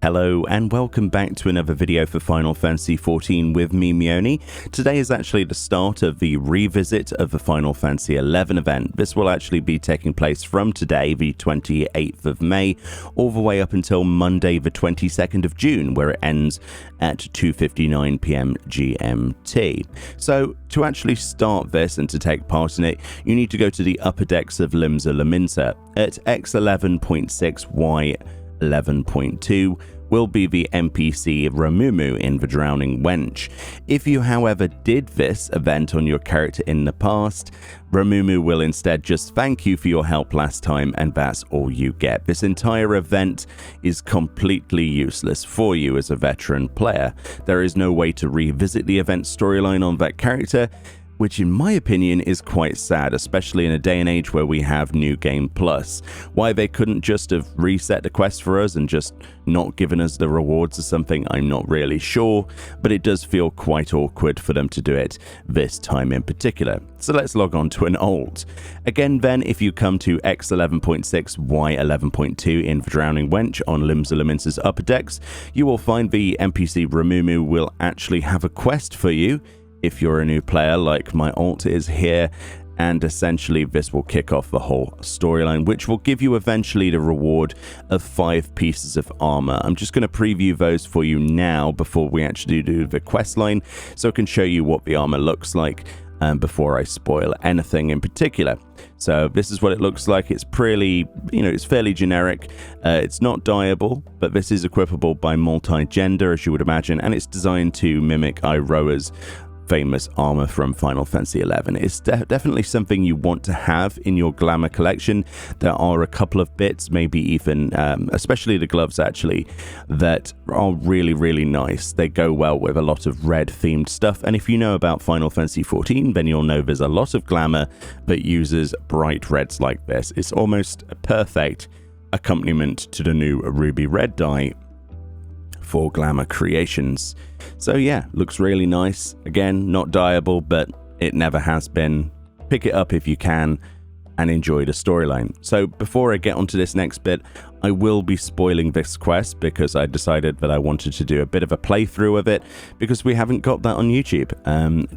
Hello and welcome back to another video for Final Fantasy XIV with me, Meoni. Today is actually the start of the revisit of the Final Fantasy XI event. This will actually be taking place from today, the 28th of May, all the way up until Monday, the 22nd of June, where it ends at 2:59 PM GMT. So to actually start this and to take part in it, you need to go to the upper decks of Limsa Lominsa at X11.6 Y11.2. will be the NPC Ramumu in the Drowning Wench. If you, however, did this event on your character in the past, Ramumu will instead just thank you for your help last time, and that's all you get. This entire event is completely useless for you as a veteran player. There is no way to revisit the event storyline on that character, which in my opinion is quite sad, especially in a day and age where we have New Game Plus. Why they couldn't just have reset the quest for us and just not given us the rewards or something, I'm not really sure, but it does feel quite awkward for them to do it this time in particular. So let's log on to an alt. Again then, if you come to X11.6 Y11.2 in the Drowning Wench on Limsa Lominsa's upper decks, you will find the NPC Ramumu will actually have a quest for you if you're a new player like my alt is here, and essentially this will kick off the whole storyline, which will give you eventually the reward of 5 pieces of armor. I'm just going to preview those for you now before we actually do the quest line, so I can show you what the armor looks like before I spoil anything in particular. So this is what it looks like. It's pretty, it's fairly generic. It's not dyeable, but this is equipable by multi-gender, as you would imagine, and it's designed to mimic Iroha's famous armor from Final Fantasy XI. It's definitely something you want to have in your glamour collection. There are a couple of bits, maybe even, especially the gloves actually, that are really, really nice. They go well with a lot of red themed stuff, and if you know about Final Fantasy XIV, then you'll know there's a lot of glamour that uses bright reds like this. It's almost a perfect accompaniment to the new ruby red dye for glamour creations. So yeah, looks really nice. Again, not dyeable, but it never has been. Pick it up if you can and enjoy the storyline. So before I get onto this next bit, I will be spoiling this quest because I decided that I wanted to do a bit of a playthrough of it because we haven't got that on YouTube,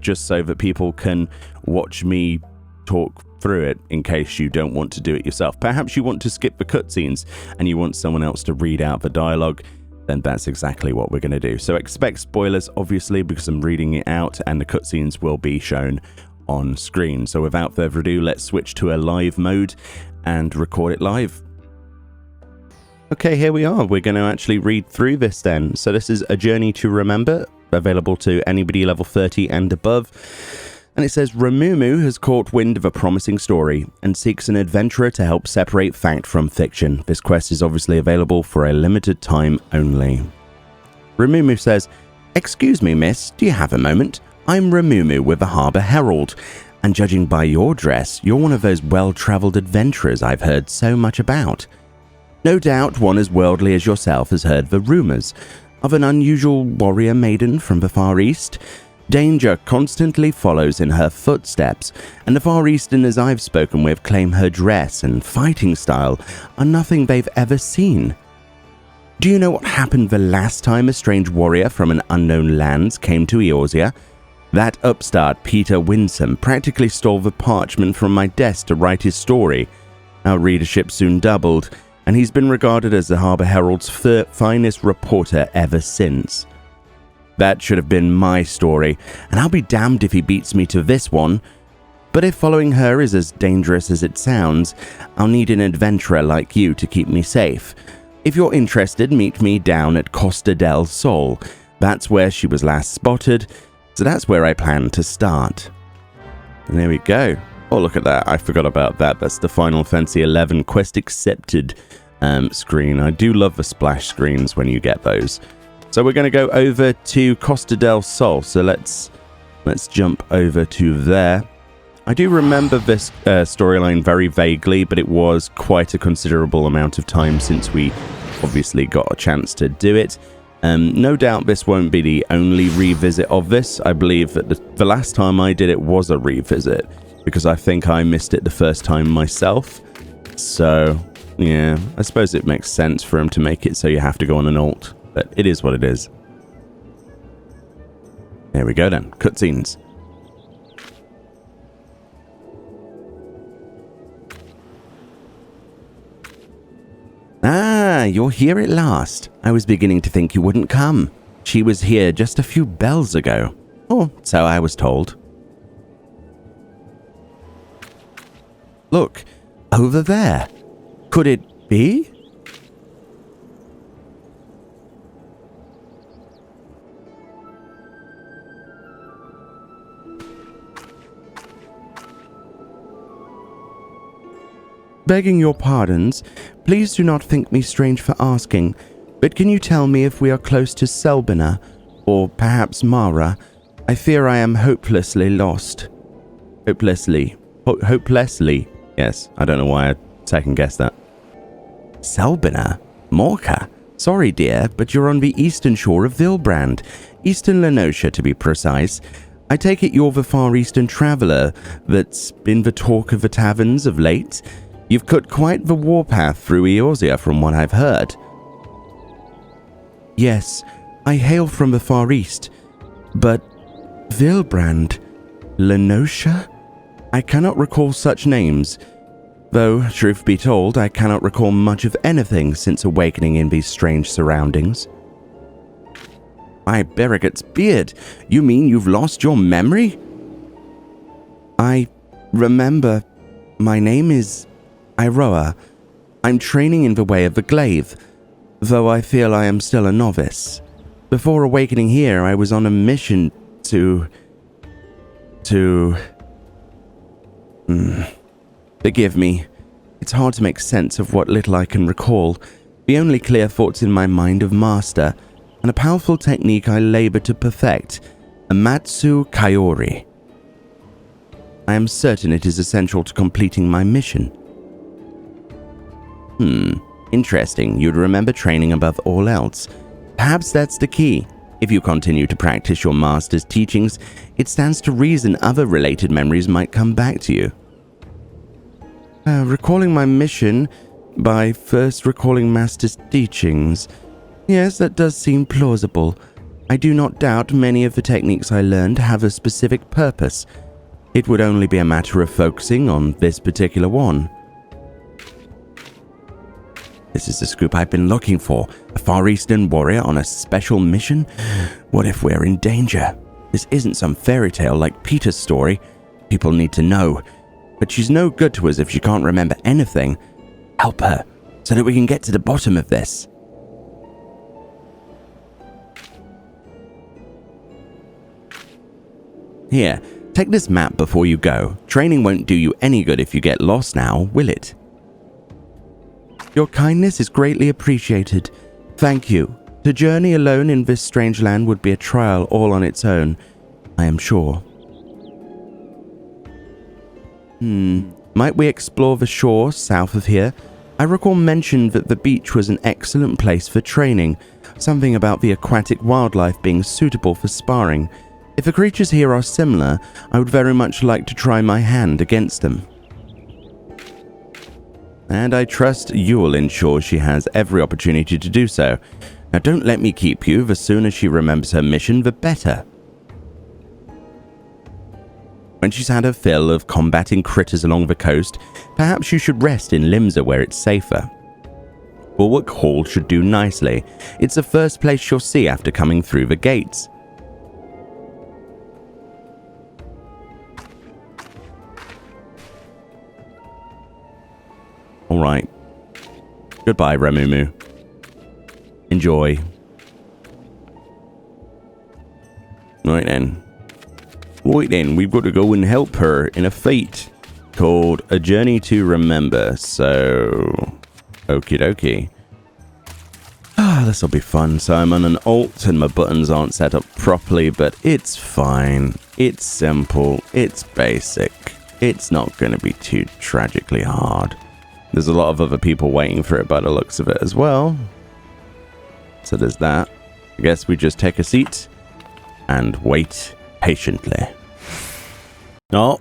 just so that people can watch me talk through it in case you don't want to do it yourself. Perhaps you want to skip the cutscenes and you want someone else to read out the dialogue, then that's exactly what we're going to do. So expect spoilers, obviously, because I'm reading it out and the cutscenes will be shown on screen. So without further ado, let's switch to a live mode and record it live. Okay, here we are. We're going to actually read through this then. So this is A Journey to Remember, available to anybody level 30 and above. And it says, Ramumu has caught wind of a promising story and seeks an adventurer to help separate fact from fiction. This quest is obviously available for a limited time only. Ramumu says, excuse me, miss, do you have a moment? I'm Ramumu with the Harbour Herald, and judging by your dress, you're one of those well-travelled adventurers I've heard so much about. No doubt one as worldly as yourself has heard the rumours of an unusual warrior maiden from the Far East. Danger constantly follows in her footsteps, and the Far Easterners I've spoken with claim her dress and fighting style are nothing they've ever seen. Do you know what happened the last time a strange warrior from an unknown lands came to Eorzea? That upstart Peter Winsome practically stole the parchment from my desk to write his story. Our readership soon doubled, and he's been regarded as the Harbour Herald's finest reporter ever since. That should have been my story, and I'll be damned if he beats me to this one. But if following her is as dangerous as it sounds, I'll need an adventurer like you to keep me safe. If you're interested, meet me down at Costa del Sol. That's where she was last spotted, so that's where I plan to start. And there we go. Oh, look at that. I forgot about that. That's the Final Fantasy XI Quest Accepted screen. I do love the splash screens when you get those. So we're going to go over to Costa del Sol. So let's jump over to there. I do remember this storyline very vaguely, but it was quite a considerable amount of time since we obviously got a chance to do it. No doubt this won't be the only revisit of this. I believe that the last time I did it was a revisit, because I think I missed it the first time myself. So Yeah, I suppose it makes sense for him to make it so you have to go on an alt, but it is what it is. There we go then, cutscenes. Ah, you're here at last. I was beginning to think you wouldn't come. She was here just a few bells ago. Or so I was told. Look, over there. Could it be? Begging your pardons, please do not think me strange for asking, but can you tell me if we are close to Selbina, or perhaps Mara? I fear I am hopelessly lost. Hopelessly. Yes, I don't know why I second-guessed that. Selbina? Morka? Sorry, dear, but you're on the eastern shore of Vilbrand. Eastern Lenosha, to be precise. I take it you're the Far Eastern traveller that's been the talk of the taverns of late? You've cut quite the warpath through Eorzea from what I've heard. Yes, I hail from the Far East, but Vilbrand, Lenosha? I cannot recall such names, though, truth be told, I cannot recall much of anything since awakening in these strange surroundings. My Berrigat's beard, you mean you've lost your memory? I remember. My name is Iroa. I'm training in the way of the glaive, though I feel I am still a novice. Before awakening here, I was on a mission to... Forgive me. It's hard to make sense of what little I can recall. The only clear thoughts in my mind of master, and a powerful technique I labor to perfect, Amatsu Kaiori. I am certain it is essential to completing my mission. Interesting. You'd remember training above all else. Perhaps that's the key. If you continue to practice your master's teachings, it stands to reason other related memories might come back to you. Recalling my mission by first recalling master's teachings. Yes, that does seem plausible. I do not doubt many of the techniques I learned have a specific purpose. It would only be a matter of focusing on this particular one. This is the scoop I've been looking for. A Far Eastern warrior on a special mission? What if we're in danger? This isn't some fairy tale like Peter's story. People need to know. But she's no good to us if she can't remember anything. Help her, so that we can get to the bottom of this. Here, take this map before you go. Training won't do you any good if you get lost now, will it? Your kindness is greatly appreciated. Thank you. To journey alone in this strange land would be a trial all on its own, I am sure. Might we explore the shore south of here? I recall mentioned that the beach was an excellent place for training, something about the aquatic wildlife being suitable for sparring. If the creatures here are similar, I would very much like to try my hand against them. And I trust you'll ensure she has every opportunity to do so. Now don't let me keep you. The sooner she remembers her mission, the better. When she's had her fill of combating critters along the coast, perhaps you should rest in Limsa where it's safer. Bulwark Hall should do nicely. It's the first place she'll see after coming through the gates. Alright. Goodbye, Remumu. Enjoy. Right then, we've got to go and help her in a feat called A Journey to Remember, so... Okie dokie. This'll be fun. So I'm on an alt and my buttons aren't set up properly, but it's fine. It's simple. It's basic. It's not going to be too tragically hard. There's a lot of other people waiting for it by the looks of it as well. So there's that. I guess we just take a seat and wait patiently. Oh,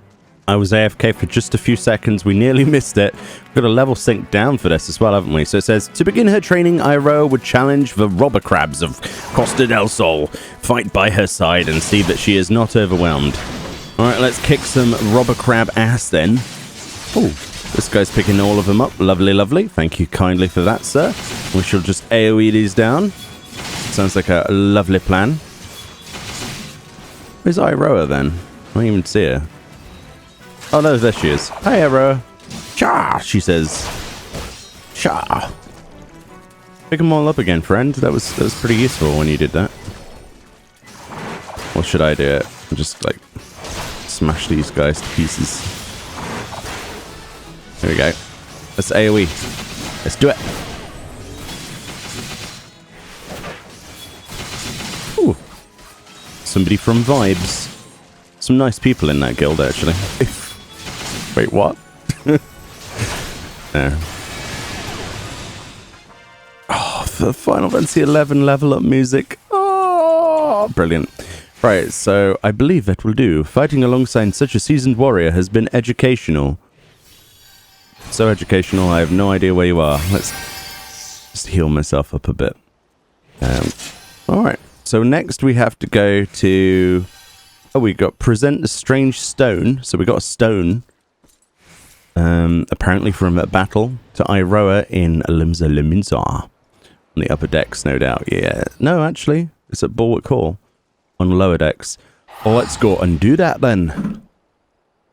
I was AFK for just a few seconds. We nearly missed it. We've got a level sync down for this as well, haven't we? So it says, to begin her training, Iroha would challenge the robber crabs of Costa del Sol, fight by her side and see that she is not overwhelmed. All right, let's kick some robber crab ass then. Oh, this guy's picking all of them up. Lovely, lovely. Thank you kindly for that, sir. We shall just AoE these down. Sounds like a lovely plan. Where's Iroha then? I don't even see her. Oh no, there she is. Hi, Iroha. Cha, she says. Cha. Pick them all up again, friend. That was pretty useful when you did that. Or should I do it? Just like smash these guys to pieces. There we go. Let's AoE. Let's do it. Ooh. Somebody from Vibes. Some nice people in that guild, actually. Wait, what? There. Oh, the Final Fantasy XI level up music. Oh, brilliant. Right, so I believe that will do. Fighting alongside such a seasoned warrior has been educational. So educational, I have no idea where you are. Let's just heal myself up a bit. Alright, so next we have to go to... Oh, we got present a strange stone. So we got a stone. Apparently from a battle to Iroha in Limsa Liminsa. On the upper decks, no doubt. Yeah. No, actually, it's at Bulwark Hall. On lower decks. Well, let's go and do that then.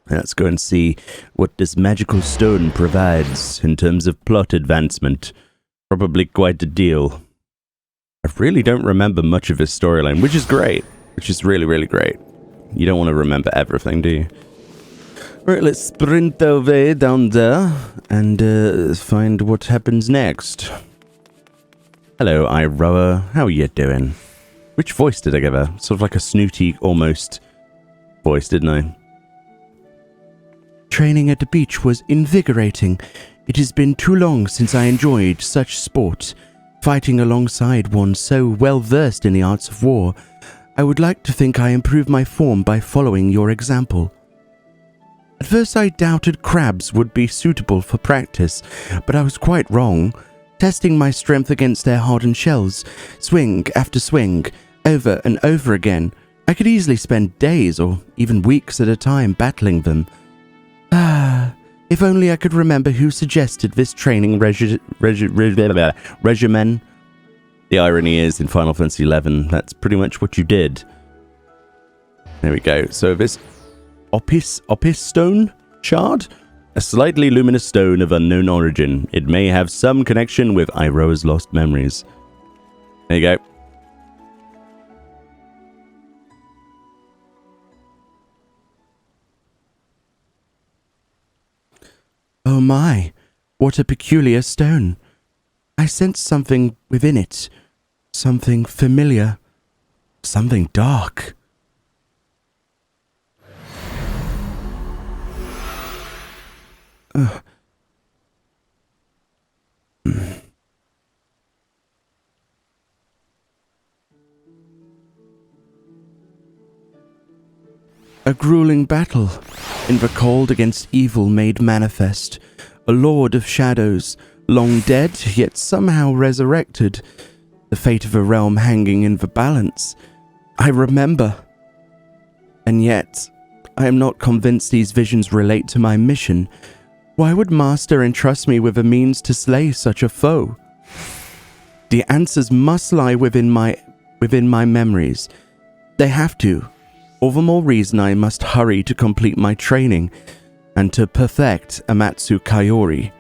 Let's go and see what this magical stone provides in terms of plot advancement. Probably quite a deal. I really don't remember much of his storyline, which is great. Which is really, really great. You don't want to remember everything, do you? Right, let's sprint away down there and find what happens next. Hello, Iroha. How are you doing? Which voice did I give her? Sort of like a snooty, almost voice, didn't I? Training at the beach was invigorating. It has been too long since I enjoyed such sport. Fighting alongside one so well versed in the arts of war, I would like to think I improved my form by following your example. At first I doubted crabs would be suitable for practice, but I was quite wrong. Testing my strength against their hardened shells, swing after swing, over and over again, I could easily spend days or even weeks at a time battling them. Ah, if only I could remember who suggested this training regimen. The irony is, in Final Fantasy XI, that's pretty much what you did. There we go. So this Opis stone shard? A slightly luminous stone of unknown origin. It may have some connection with Iroha's lost memories. There you go. Oh my, what a peculiar stone. I sense something within it. Something familiar. Something dark. A grueling battle, in the cold against evil made manifest, a lord of shadows, long dead, yet somehow resurrected, the fate of a realm hanging in the balance. I remember. And yet, I am not convinced these visions relate to my mission. Why would Master entrust me with a means to slay such a foe? The answers must lie within my memories. They have to. All the more reason I must hurry to complete my training and to perfect Amatsu Kaiori.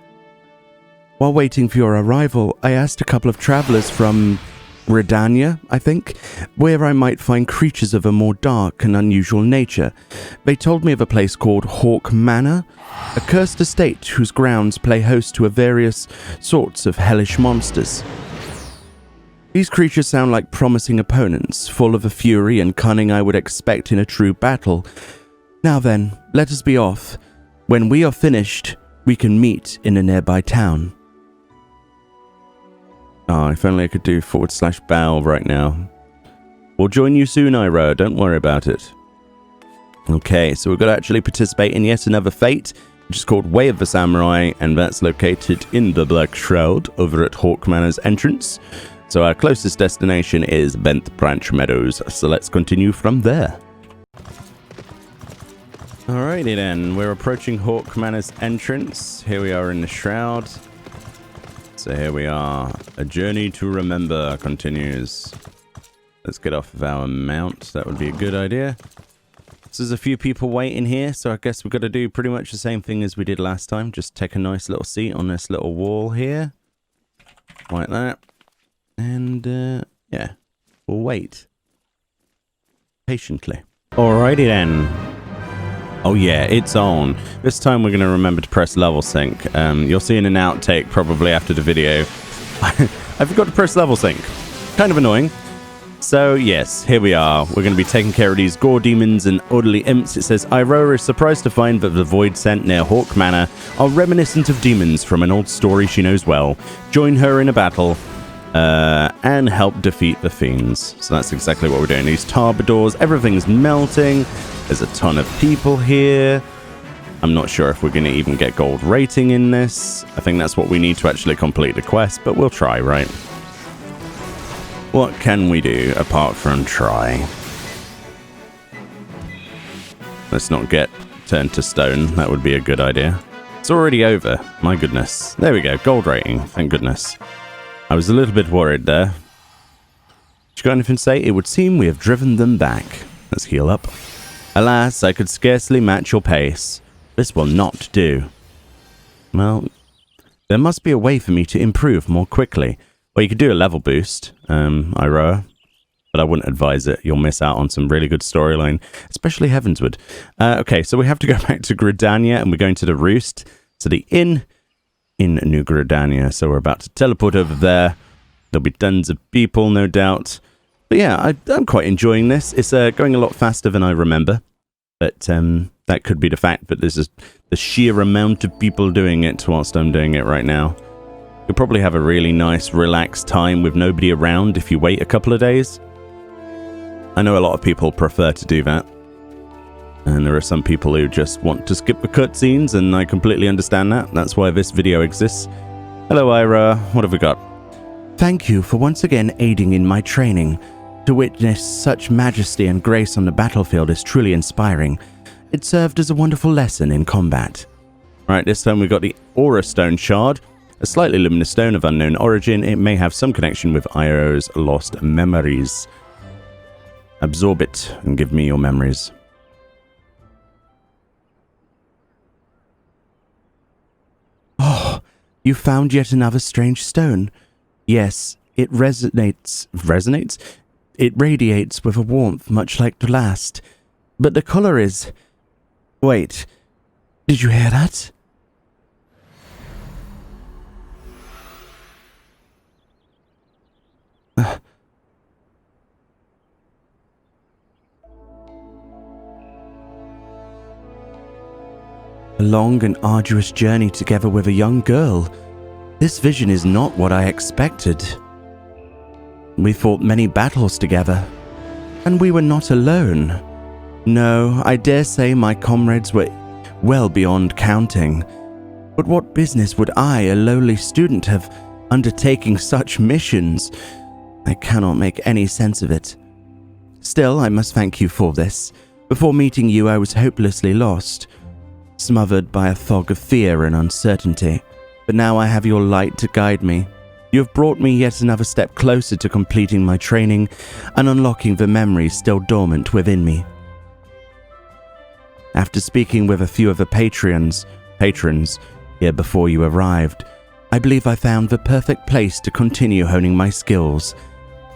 While waiting for your arrival, I asked a couple of travelers from Redania, I think, where I might find creatures of a more dark and unusual nature. They told me of a place called Hawk Manor, a cursed estate whose grounds play host to various sorts of hellish monsters. These creatures sound like promising opponents, full of the fury and cunning I would expect in a true battle. Now then, let us be off. When we are finished, we can meet in a nearby town. Oh, if only I could do /bow right now. We'll join you soon, Iroha. Don't worry about it. Okay, so we've got to actually participate in yet another fate, which is called Way of the Samurai, and that's located in the Black Shroud over at Hawk Manor's entrance. So our closest destination is Bent Branch Meadows, so let's continue from there. Alrighty then, we're approaching Hawk Manor's entrance. Here we are in the Shroud. So here we are. A journey to remember continues. Let's get off of our mount. That would be a good idea. So there's a few people waiting here, so I guess we've got to do pretty much the same thing as we did last time. Just take a nice little seat on this little wall here. Like that. And, yeah. We'll wait. Patiently. Alrighty then. Oh yeah, it's on. This time we're going to remember to press level sync. You'll see in an outtake probably after the video. I forgot to press level sync. Kind of annoying. So yes, here we are. We're going to be taking care of these gore demons and orderly imps. It says, Iroha is surprised to find that the void sent near Hawk Manor are reminiscent of demons from an old story she knows well. Join her in a battle and help defeat the fiends. So that's exactly what we're doing. These Tarbadors, everything's melting. There's a ton of people here. I'm not sure if we're going to even get gold rating in this. I think that's what we need to actually complete the quest, but we'll try, right? What can we do apart from try? Let's not get turned to stone. That would be a good idea. It's already over. My goodness. There we go. Gold rating. Thank goodness. I was a little bit worried there. Did you got anything to say? It would seem we have driven them back. Let's heal up. Alas, I could scarcely match your pace. This will not do. Well, there must be a way for me to improve more quickly. Well, you could do a level boost, Iroha, but I wouldn't advise it. You'll miss out on some really good storyline, especially Heavensward. Okay, so we have to go back to Gridania, and we're going to the Roost, so the inn in New Gridania. So we're about to teleport over there. There'll be tons of people, no doubt. But yeah, I'm quite enjoying this. It's going a lot faster than I remember. But that could be the fact that there's the sheer amount of people doing it whilst I'm doing it right now. You'll probably have a really nice, relaxed time with nobody around if you wait a couple of days. I know a lot of people prefer to do that. And there are some people who just want to skip the cutscenes, and I completely understand that. That's why this video exists. Hello, Iroha. What have we got? Thank you for once again aiding in my training. To witness such majesty and grace on the battlefield is truly inspiring. It served as a wonderful lesson in combat. Right, this time we got the Aura Stone Shard, a slightly luminous stone of unknown origin. It may have some connection with Iroha's lost memories. Absorb it and give me your memories. Oh, you found yet another strange stone. Yes, it resonates. Resonates? It radiates with a warmth much like the last. But the color is... Wait, did you hear that? A long and arduous journey together with a young girl. This vision is not what I expected. We fought many battles together, and we were not alone. No, I dare say my comrades were well beyond counting. But what business would I, a lowly student, have undertaking such missions? I cannot make any sense of it. Still, I must thank you for this. Before meeting you, I was hopelessly lost, smothered by a fog of fear and uncertainty. But now I have your light to guide me. You have brought me yet another step closer to completing my training and unlocking the memories still dormant within me. After speaking with a few of the patrons here before you arrived, I believe I found the perfect place to continue honing my skills.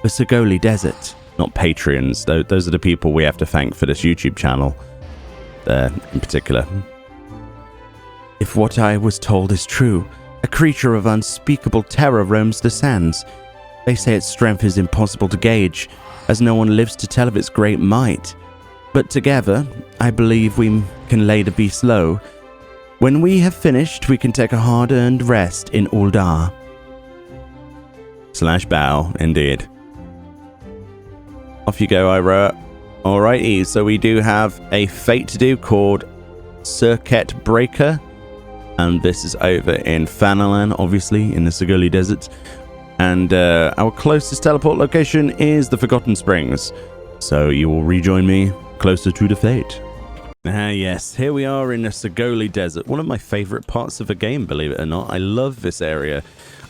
The Costa Desert, not patrons, though those are the people we have to thank for this YouTube channel, in particular. If what I was told is true, a creature of unspeakable terror roams the sands. They say its strength is impossible to gauge, as no one lives to tell of its great might. But together, I believe we can lay the beast low. When we have finished, we can take a hard-earned rest in Uldar. /bow, indeed. Off you go, Iroha. Alrighty, so we do have a fate to do called Circuit Breaker. And this is over in Fanalan, obviously, in the Sagoli Desert. And our closest teleport location is the Forgotten Springs. So you will rejoin me closer to the fate. Yes, here we are in the Sagoli Desert. One of my favorite parts of the game, believe it or not. I love this area.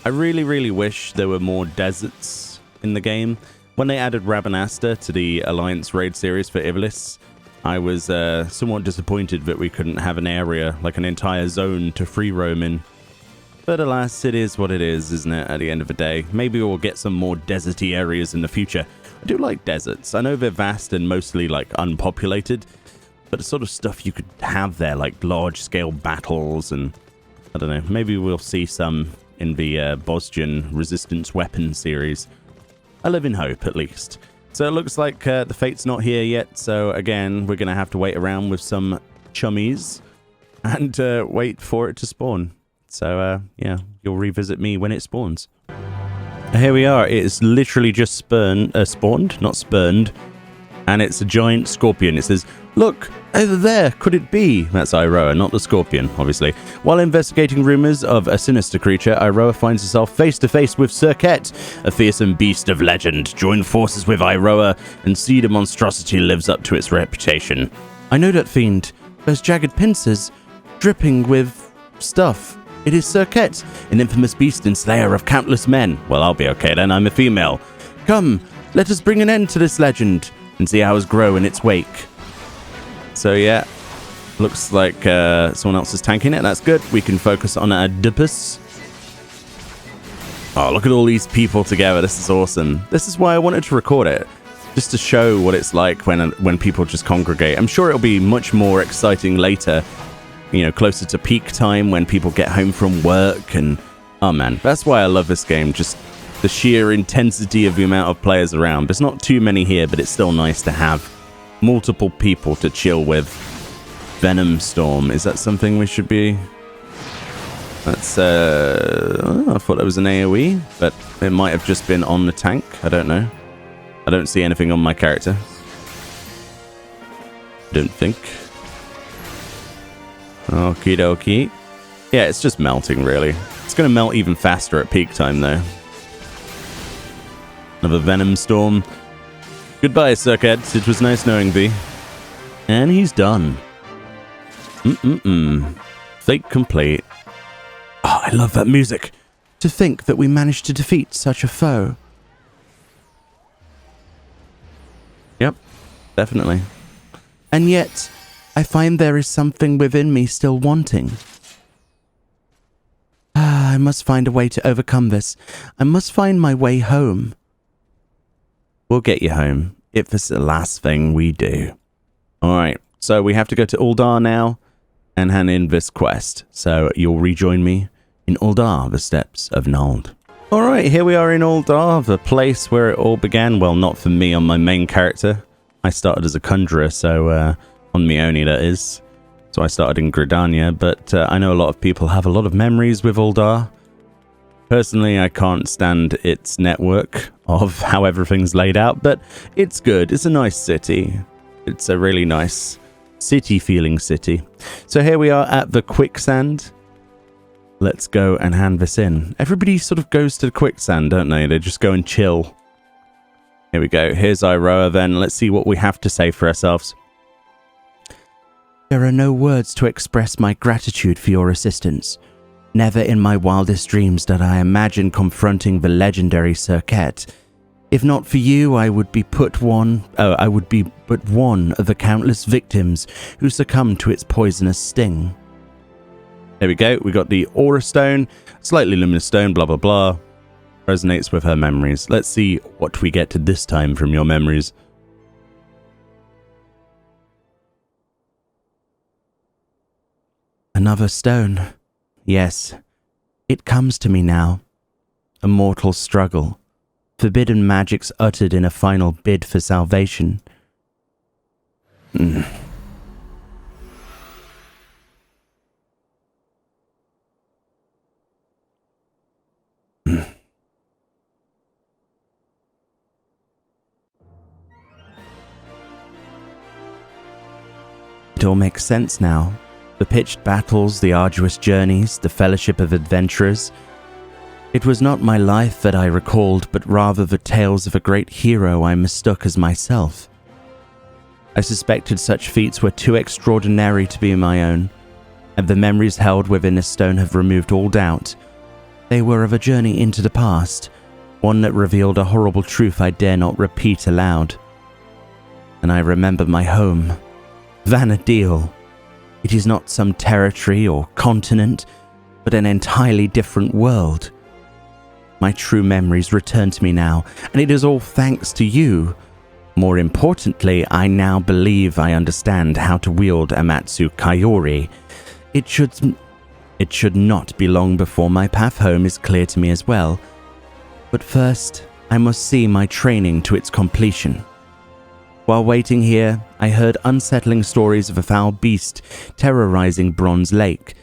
I really, really wish there were more deserts in the game. When they added Rabanasta to the Alliance Raid series for Ivlis, I was somewhat disappointed that we couldn't have an area, like an entire zone to free roam in. But alas, it is what it is, isn't it, at the end of the day? Maybe we'll get some more deserty areas in the future. I do like deserts. I know they're vast and mostly, like, unpopulated, but the sort of stuff you could have there, like large-scale battles and, I don't know, maybe we'll see some in the Bosnian Resistance Weapon series. I live in hope, at least. So it looks like the fate's not here yet, so again, we're going to have to wait around with some chummies and wait for it to spawn. So, yeah, you'll revisit me when it spawns. Here we are. It's literally just spawned, not spurned, and it's a giant scorpion. It says, "Look, over there, could it be?" That's Iroha, not the scorpion, obviously. While investigating rumors of a sinister creature, Iroha finds herself face to face with Circuit, a fearsome beast of legend. Join forces with Iroha and see the monstrosity lives up to its reputation. I know that fiend. Those jagged pincers, dripping with stuff. It is Circuit, an infamous beast and slayer of countless men. Well, I'll be okay then, I'm a female. Come, let us bring an end to this legend and see ours grow in its wake. So yeah, looks like someone else is tanking it. That's good. We can focus on Oedipus. Oh, look at all these people together. This is awesome. This is why I wanted to record it, just to show what it's like when people just congregate. I'm sure it'll be much more exciting later, you know, closer to peak time when people get home from work. And oh man, that's why I love this game. Just the sheer intensity of the amount of players around. There's not too many here, but it's still nice to have multiple people to chill with. Venom Storm, is that something we should be? That's oh, I thought that was an AoE, but it might have just been on the tank. I don't know. I don't see anything on my character. Don't think. Okie dokie. Yeah, it's just melting, really. It's going to melt even faster at peak time, though. Another Venom Storm. Goodbye, Circuit. It was nice knowing thee. And he's done. Fate complete. Oh, I love that music. To think that we managed to defeat such a foe. Yep, definitely. And yet, I find there is something within me still wanting. I must find a way to overcome this. I must find my way home. We'll get you home, if it's the last thing we do. Alright, so we have to go to Uldar now and hand in this quest. So you'll rejoin me in Uldar, the Steps of Noland. Alright, here we are in Uldar, the place where it all began. Well, not for me on my main character. I started as a conjurer, so on Meoni that is. So I started in Gridania, but I know a lot of people have a lot of memories with Uldar. Personally, I can't stand its network of how everything's laid out, but it's good. It's a nice city. It's a really nice city-feeling city. So here we are at the quicksand. Let's go and hand this in. Everybody sort of goes to the quicksand, don't they? They just go and chill. Here we go. Here's Iroha then. Let's see what we have to say for ourselves. There are no words to express my gratitude for your assistance. Never in my wildest dreams did I imagine confronting the legendary Circuit. If not for you, I would be but one of the countless victims who succumbed to its poisonous sting. There we go. We got the Aura Stone, slightly luminous stone, blah, blah, blah. Resonates with her memories. Let's see what we get this time from your memories. Another stone. Yes, it comes to me now. A mortal struggle. Forbidden magics uttered in a final bid for salvation. It all makes sense now. The pitched battles, the arduous journeys, the fellowship of adventurers. It was not my life that I recalled, but rather the tales of a great hero I mistook as myself. I suspected such feats were too extraordinary to be my own, and the memories held within a stone have removed all doubt. They were of a journey into the past, one that revealed a horrible truth I dare not repeat aloud. And I remember my home, Vana'diel. It is not some territory or continent, but an entirely different world. My true memories return to me now, and it is all thanks to you. More importantly, I now believe I understand how to wield Amatsu Kaiori. It should not be long before my path home is clear to me as well. But first, I must see my training to its completion. While waiting here, I heard unsettling stories of a foul beast terrorizing Bronze Lake.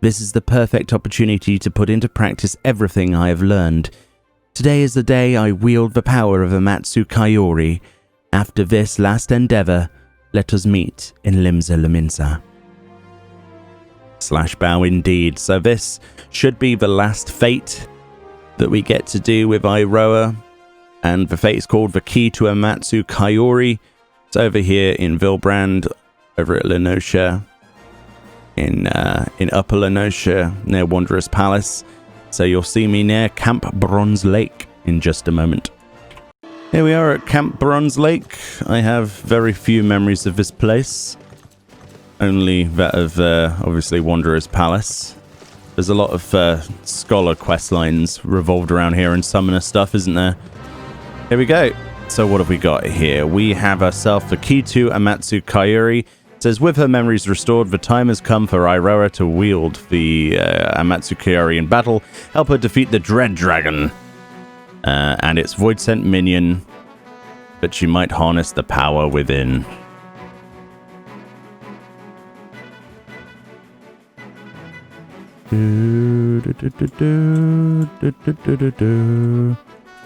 This is the perfect opportunity to put into practice everything I have learned. Today is the day I wield the power of Amatsu Kaiori. After this last endeavor, let us meet in Limsa Lominsa. /bow indeed. So this should be the last fate that we get to do with Iroha. And the fate is called the Key to Amatsu Kaiori. It's over here in Vilbrand, over at Lenosha, in Upper Lenosha, near Wanderer's Palace. So you'll see me near Camp Bronze Lake in just a moment. Here we are at Camp Bronze Lake. I have very few memories of this place. Only that of, obviously, Wanderer's Palace. There's a lot of scholar quest lines revolved around here and summoner stuff, isn't there? Here we go. So what have we got here? We have ourselves the Key to Amatsu Kaiori. It says, with her memories restored, the time has come for Iroha to wield the Amatsu Kaiori in battle. Help her defeat the Dread Dragon and its void-sent minion, but she might harness the power within.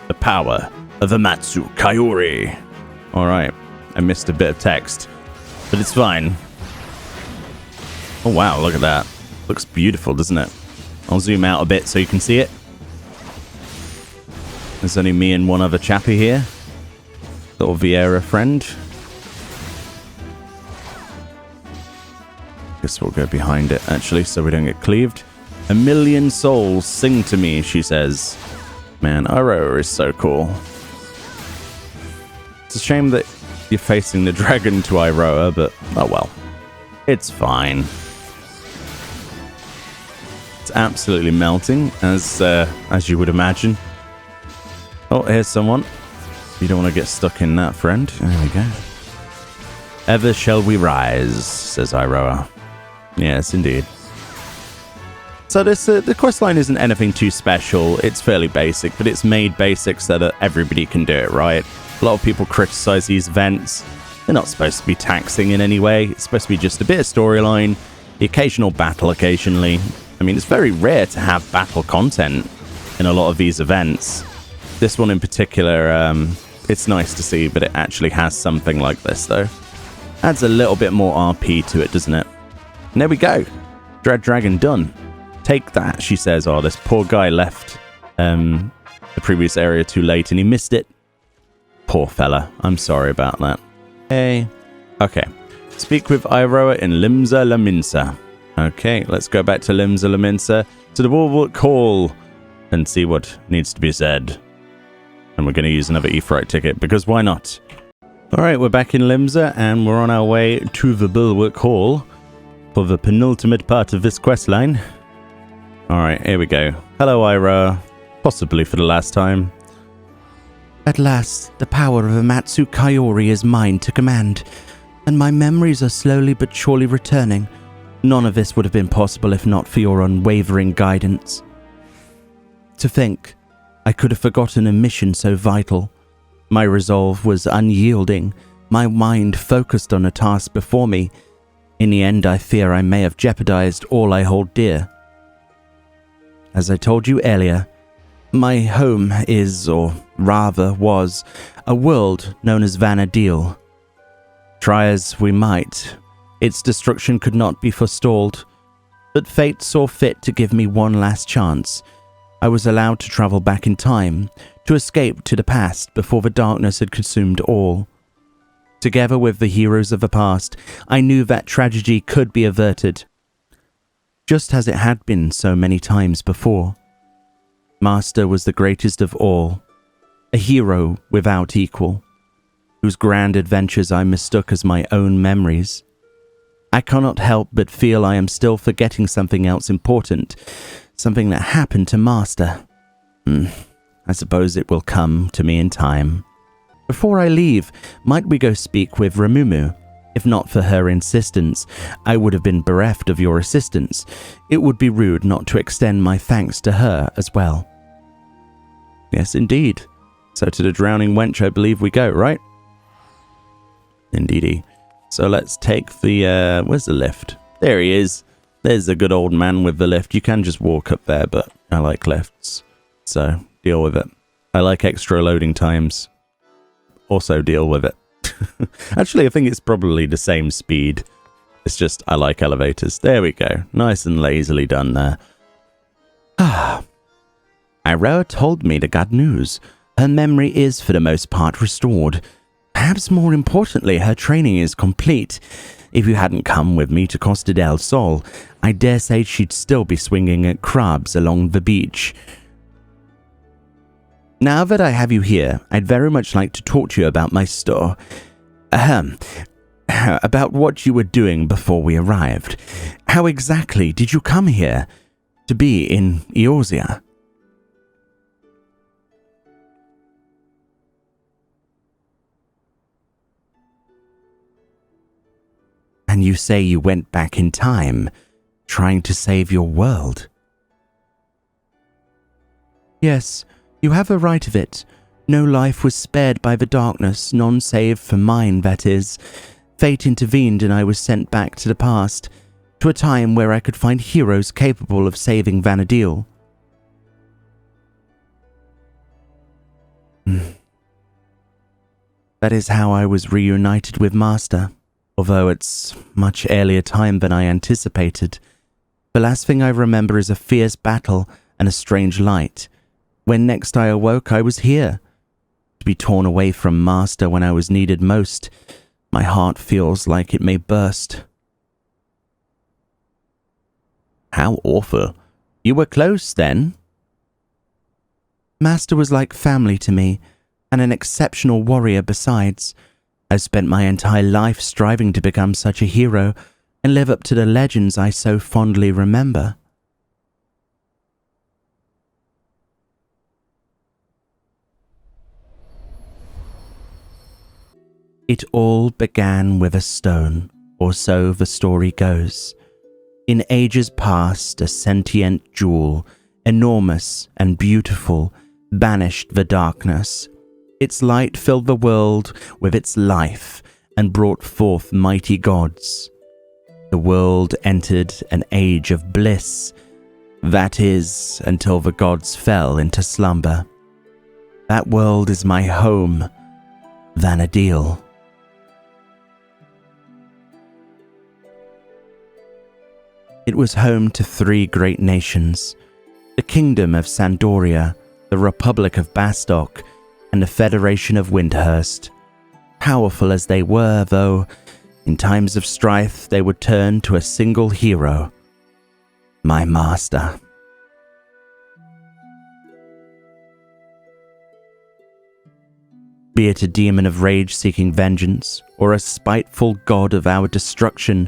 The power of Amatsu Kaiori. Alright, I missed a bit of text, but it's fine. Oh wow, look at that. Looks beautiful, doesn't it? I'll zoom out a bit so you can see it. There's only me and one other chappie here. Little Vieira friend. Guess we'll go behind it, actually, so we don't get cleaved. 1,000,000 souls sing to me, she says. Man, Iroha is so cool. It's a shame that you're facing the dragon to Iroha, but oh well. It's fine. It's absolutely melting, as you would imagine. Oh, here's someone. You don't want to get stuck in that, friend. There we go. Ever shall we rise, says Iroha. Yes, indeed. So this the questline isn't anything too special. It's fairly basic, but it's made basic so that everybody can do it, right? A lot of people criticize these events. They're not supposed to be taxing in any way. It's supposed to be just a bit of storyline, the occasional battle occasionally. I mean, it's very rare to have battle content in a lot of these events. This one in particular, it's nice to see, but it actually has something like this, though. Adds a little bit more RP to it, doesn't it? And there we go. Dread Dragon done. Take that, she says. Oh, this poor guy left the previous area too late and he missed it. Poor fella. I'm sorry about that. Hey. Okay. Speak with Iroha in Limsa Lominsa. Okay, let's go back to Limsa Lominsa, to the Bulwark Hall, and see what needs to be said. And we're going to use another Aephorite ticket, because why not? Alright, we're back in Limsa, and we're on our way to the Bulwark Hall for the penultimate part of this questline. Alright, here we go. Hello, Iroha. Possibly for the last time. At last, the power of Amatsu Kaiori is mine to command, and my memories are slowly but surely returning. None of this would have been possible if not for your unwavering guidance. To think, I could have forgotten a mission so vital. My resolve was unyielding, my mind focused on a task before me. In the end, I fear I may have jeopardized all I hold dear. As I told you earlier, my home is, or rather was, a world known as Vana'diel. Try as we might, Its destruction could not be forestalled, but fate saw fit to give me one last chance. I was allowed to travel back in time, to escape to the past before the darkness had consumed all. Together with the heroes of the past, I knew that tragedy could be averted, just as it had been so many times before. Master was the greatest of all, a hero without equal, whose grand adventures I mistook as my own memories. I cannot help but feel I am still forgetting something else important, something that happened to Master. I suppose it will come to me in time. Before I leave, might we go speak with Ramumu? If not for her insistence, I would have been bereft of your assistance. It would be rude not to extend my thanks to her as well. Yes, indeed. So to the Drowning Wench, I believe we go, right? Indeedy. So let's take the, where's the lift? There he is. There's the good old man with the lift. You can just walk up there, but I like lifts. So deal with it. I like extra loading times. Also deal with it. Actually, I think it's probably the same speed. It's just I like elevators. There we go. Nice and lazily done there. Iroa told me the good news. Her memory is for the most part restored. Perhaps more importantly, her training is complete. If you hadn't come with me to Costa del Sol, I dare say she'd still be swinging at crabs along the beach. Now that I have you here, I'd very much like to talk to you about my store. About what you were doing before we arrived. How exactly did you come here to be in Eorzea? And you say you went back in time, trying to save your world? Yes, you have a right of it. No life was spared by the darkness, none save for mine, that is. Fate intervened and I was sent back to the past, to a time where I could find heroes capable of saving Vana'diel. That is how I was reunited with Master, although it's much earlier time than I anticipated. The last thing I remember is a fierce battle and a strange light. When next I awoke, I was here. To be torn away from Master when I was needed most, my heart feels like it may burst. How awful. You were close, then? Master was like family to me, and an exceptional warrior besides. I've spent my entire life striving to become such a hero, and live up to the legends I so fondly remember. It all began with a stone, or so the story goes. In ages past, a sentient jewel, enormous and beautiful, banished the darkness. Its light filled the world with its life and brought forth mighty gods. The world entered an age of bliss, that is, until the gods fell into slumber. That world is my home, Vana'diel. It was home to 3 great nations, the Kingdom of Sandoria, the Republic of Bastok, and the Federation of Windhurst. Powerful as they were, though, in times of strife they would turn to a single hero, my master. Be it a demon of rage seeking vengeance, or a spiteful god of our destruction,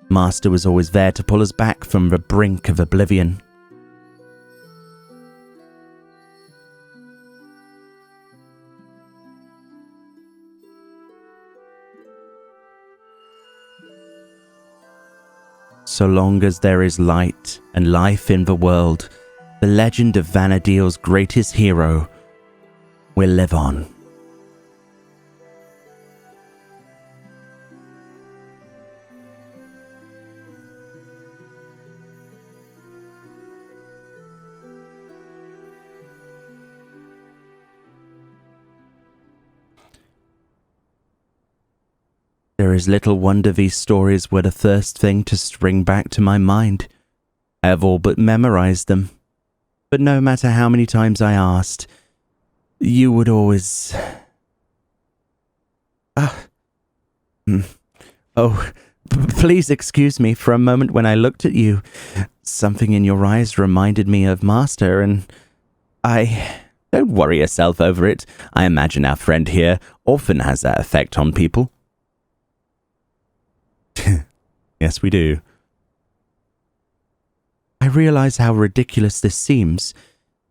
Master was always there to pull us back from the brink of oblivion. So long as there is light and life in the world, the legend of Vana'diel's greatest hero will live on. There is little wonder these stories were the first thing to spring back to my mind. I have all but memorized them. But no matter how many times I asked, you would always... Please excuse me for a moment when I looked at you. Something in your eyes reminded me of Master, and Don't worry yourself over it. I imagine our friend here often has that effect on people. Yes, we do. I realize how ridiculous this seems.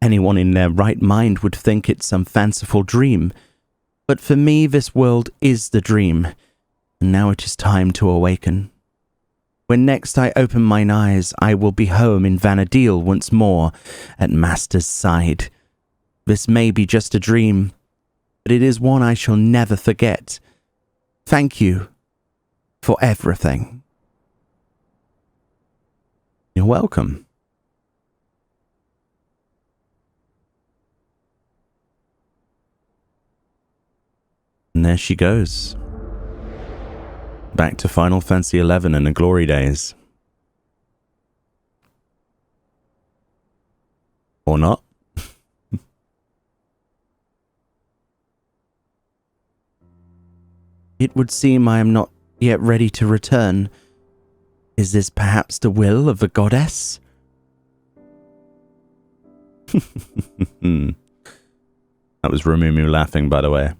Anyone in their right mind would think it's some fanciful dream. But for me, this world is the dream, and now it is time to awaken. When next I open mine eyes, I will be home in Vanadil once more, at Master's side. This may be just a dream, but it is one I shall never forget. Thank you for everything. You're welcome. And there she goes. Back to Final Fantasy XI and the glory days. Or not. It would seem I am not yet ready to return. Is this perhaps the will of the goddess? That was Rumumu laughing, by the way.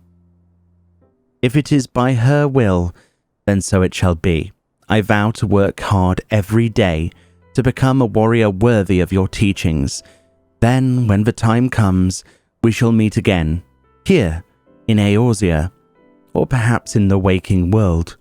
If it is by her will, then so it shall be. I vow to work hard every day to become a warrior worthy of your teachings. Then, when the time comes, we shall meet again, here, in Eorzea, or perhaps in the waking world.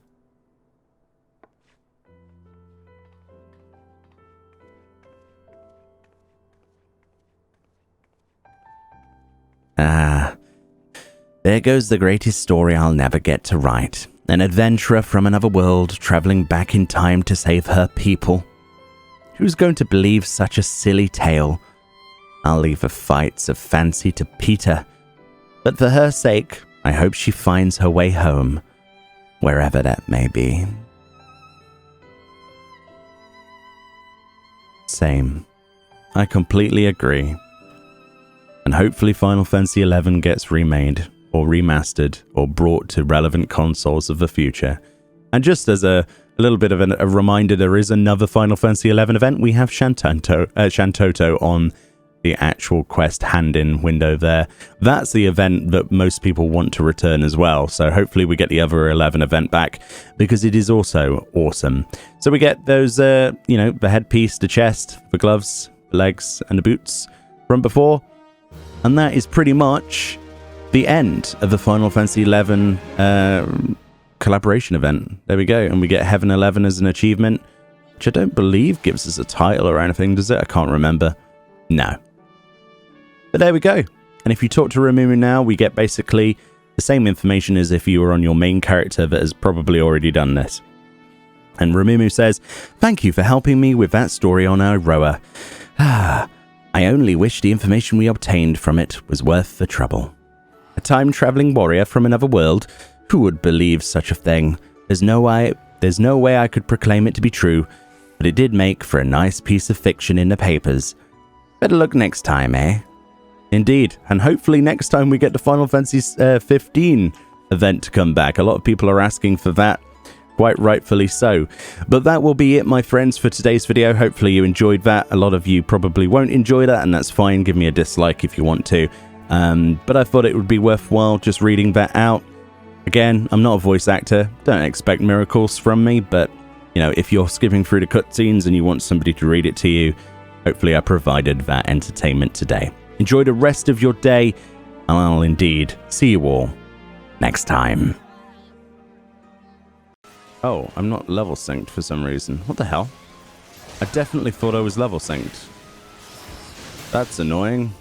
There goes the greatest story I'll never get to write. An adventurer from another world traveling back in time to save her people. Who's going to believe such a silly tale? I'll leave the fights of fancy to Peter. But for her sake, I hope she finds her way home, wherever that may be. Same. I completely agree. And hopefully Final Fantasy XI gets remade, or remastered, or brought to relevant consoles of the future. And just as a little bit of a reminder, there is another Final Fantasy XI event. We have Shantoto on the actual quest hand-in window there. That's the event that most people want to return as well. So hopefully we get the other 11 event back, because it is also awesome. So we get those, the headpiece, the chest, the gloves, the legs, and the boots from before. And that is pretty much the end of the Final Fantasy XI collaboration event. There we go. And we get Heaven 11 as an achievement, which I don't believe gives us a title or anything, does it? I can't remember. No. But there we go. And if you talk to Rumumu now, we get basically the same information as if you were on your main character that has probably already done this. And Rumumu says, "Thank you for helping me with that story on Iroha. I only wish the information we obtained from it was worth the trouble. A time-traveling warrior from another world? Who would believe such a thing? There's no way I could proclaim it to be true, but it did make for a nice piece of fiction in the papers. Better look next time, eh?" Indeed, and hopefully next time we get the Final Fantasy 15 event to come back. A lot of people are asking for that, quite rightfully so. But that will be it, my friends, for today's video. Hopefully you enjoyed that. A lot of you probably won't enjoy that, and that's fine. Give me a dislike if you want to. But I thought it would be worthwhile just reading that out. Again, I'm not a voice actor. Don't expect miracles from me, but, if you're skipping through the cutscenes and you want somebody to read it to you, hopefully I provided that entertainment today. Enjoy the rest of your day, and I'll indeed see you all next time. Oh, I'm not level synced for some reason. What the hell? I definitely thought I was level synced. That's annoying.